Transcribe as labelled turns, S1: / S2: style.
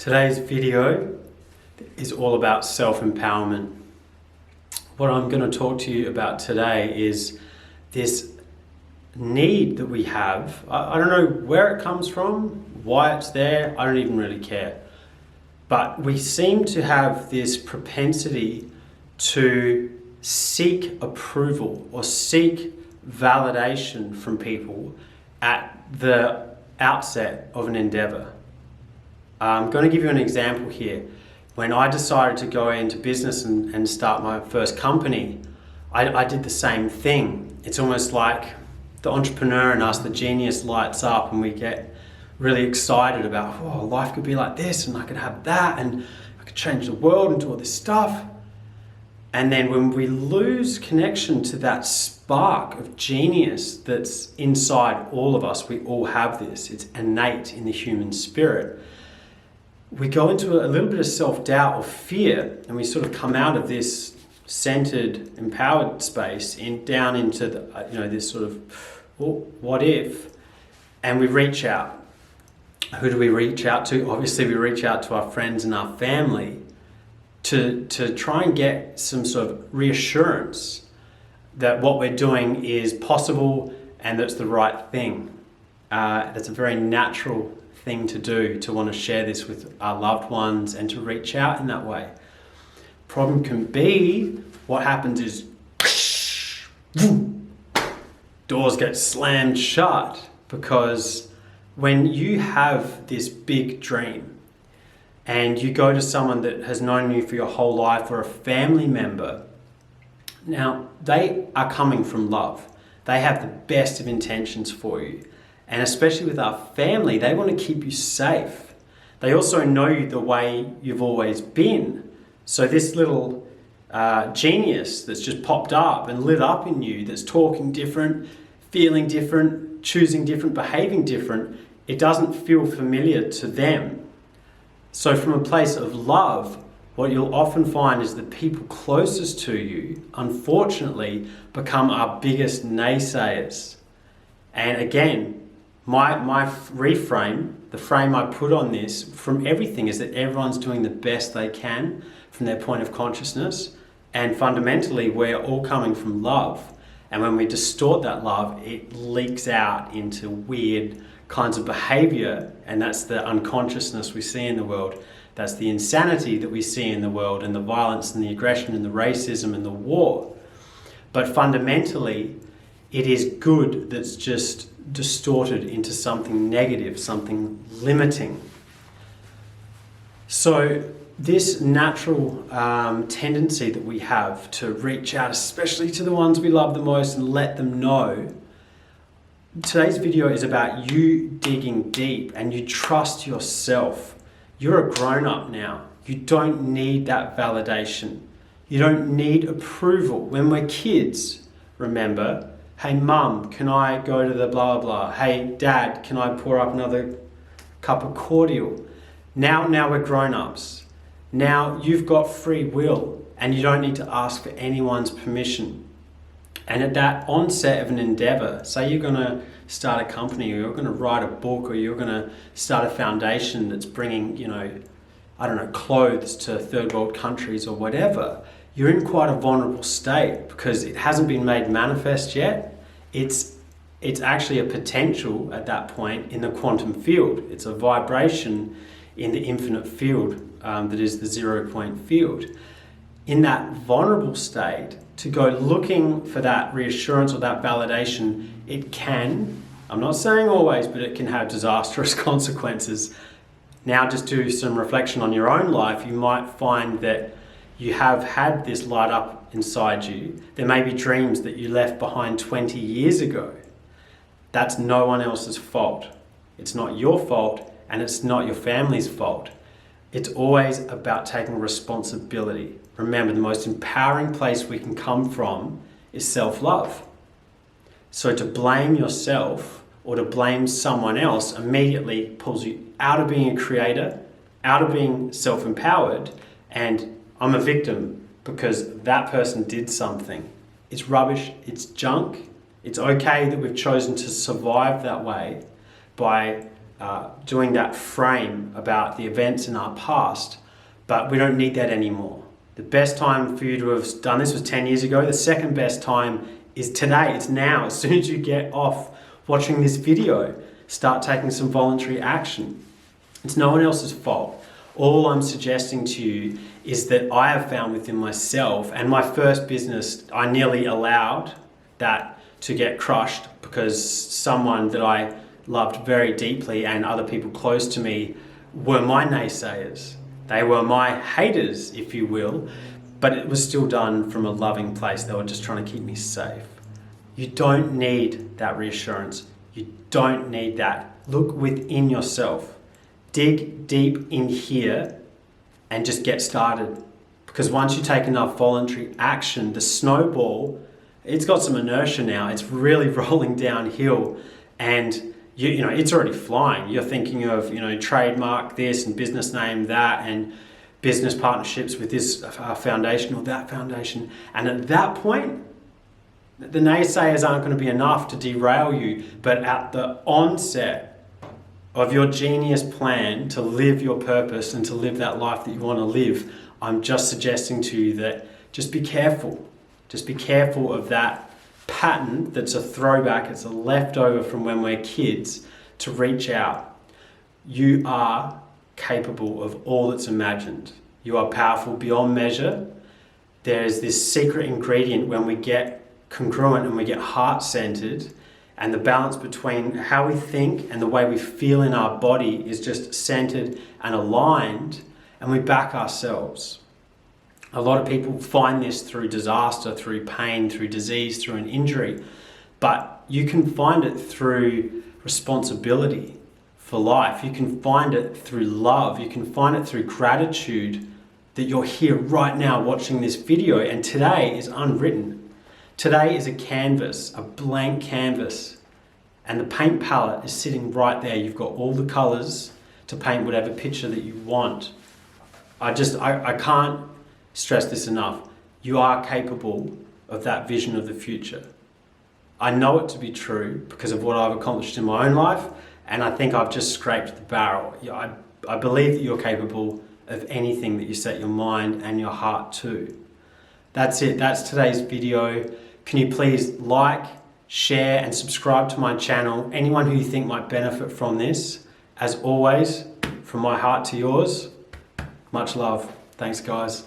S1: Today's video is all about self-empowerment. What I'm going to talk to you about today is this need that we have. I don't know where it comes from, why it's there, I don't even really care. But we seem to have this propensity to seek approval or seek validation from people at the outset of an endeavor. I'm going to give you an example here. When I decided to go into business and start my first company, I did the same thing. It's almost like the entrepreneur in us, the genius, lights up and we get really excited about, oh, life could be like this and I could have that and I could change the world and do all this stuff. And then when we lose connection to that spark of genius that's inside all of us, we all have this, it's innate in the human spirit. We go into a little bit of self-doubt or fear, and we sort of come out of this centered, empowered space down into the, this sort of, well, what if? And we reach out. Who do we reach out to? Obviously, we reach out to our friends and our family to try and get some sort of reassurance that what we're doing is possible and that's the right thing. That's a very natural thing to do, to want to share this with our loved ones and to reach out in that way. Problem can be, what happens is doors get slammed shut, because when you have this big dream and you go to someone that has known you for your whole life or a family member, now they are coming from love. They have the best of intentions for you. And especially with our family, they want to keep you safe. They also know you the way you've always been. So this little genius that's just popped up and lit up in you, that's talking different, feeling different, choosing different, behaving different, it doesn't feel familiar to them. So from a place of love, what you'll often find is the people closest to you, unfortunately, become our biggest naysayers. And again, my reframe, the frame I put on this from everything, is that everyone's doing the best they can from their point of consciousness, and fundamentally we're all coming from love. And when we distort that love, it leaks out into weird kinds of behavior, and that's the unconsciousness we see in the world. That's the insanity that we see in the world, and the violence and the aggression and the racism and the war. But fundamentally, it is good that's just distorted into something negative, something limiting. So this natural tendency that we have to reach out, especially to the ones we love the most, and let them know. Today's video is about you digging deep and you trust yourself. You're a grown-up now. You don't need that validation. You don't need approval. When we're kids, remember, hey mum, can I go to the blah, blah, blah? Hey dad, can I pour up another cup of cordial? Now we're grown-ups. Now you've got free will and you don't need to ask for anyone's permission. And at that onset of an endeavor, say you're going to start a company, or you're going to write a book, or you're going to start a foundation that's bringing, clothes to third world countries or whatever, you're in quite a vulnerable state because it hasn't been made manifest yet. It's actually a potential at that point in the quantum field. It's a vibration in the infinite field that is the 0 point field. In that vulnerable state, to go looking for that reassurance or that validation, it can, I'm not saying always, but it can have disastrous consequences. Now just do some reflection on your own life. You might find that you have had this light up inside you. There may be dreams that you left behind 20 years ago. That's no one else's fault. It's not your fault, and it's not your family's fault. It's always about taking responsibility. Remember, the most empowering place we can come from is self-love. So to blame yourself or to blame someone else immediately pulls you out of being a creator, out of being self-empowered, and I'm a victim because that person did something. It's rubbish, it's junk. It's okay that we've chosen to survive that way by doing that frame about the events in our past, but we don't need that anymore. The best time for you to have done this was 10 years ago. The second best time is today. It's now. As soon as you get off watching this video, start taking some voluntary action. It's no one else's fault. All I'm suggesting to you is that I have found within myself, and my first business, I nearly allowed that to get crushed because someone that I loved very deeply and other people close to me were my naysayers. They were my haters, if you will, but it was still done from a loving place. They were just trying to keep me safe. You don't need that reassurance. You don't need that. Look within yourself. Dig deep in here and just get started. Because once you take enough voluntary action, the snowball, it's got some inertia now. It's really rolling downhill, and you know it's already flying. You're thinking of trademark this and business name that and business partnerships with this foundation or that foundation. And at that point, the naysayers aren't going to be enough to derail you. But at the onset of your genius plan to live your purpose and to live that life that you want to live, I'm just suggesting to you that just be careful. Just be careful of that pattern that's a throwback, it's a leftover from when we're kids, to reach out. You are capable of all that's imagined. You are powerful beyond measure. There is this secret ingredient when we get congruent and we get heart-centered, and the balance between how we think and the way we feel in our body is just centered and aligned, and we back ourselves. A lot of people find this through disaster, through pain, through disease, through an injury, but you can find it through responsibility for life. You can find it through love. You can find it through gratitude that you're here right now watching this video, and today is unwritten. Today is a canvas, a blank canvas, and the paint palette is sitting right there. You've got all the colors to paint whatever picture that you want. I can't stress this enough. You are capable of that vision of the future. I know it to be true because of what I've accomplished in my own life, and I think I've just scraped the barrel. I believe that you're capable of anything that you set your mind and your heart to. That's it. That's today's video. Can you please like, share, and subscribe to my channel? Anyone who you think might benefit from this. As always, from my heart to yours, much love. Thanks, guys.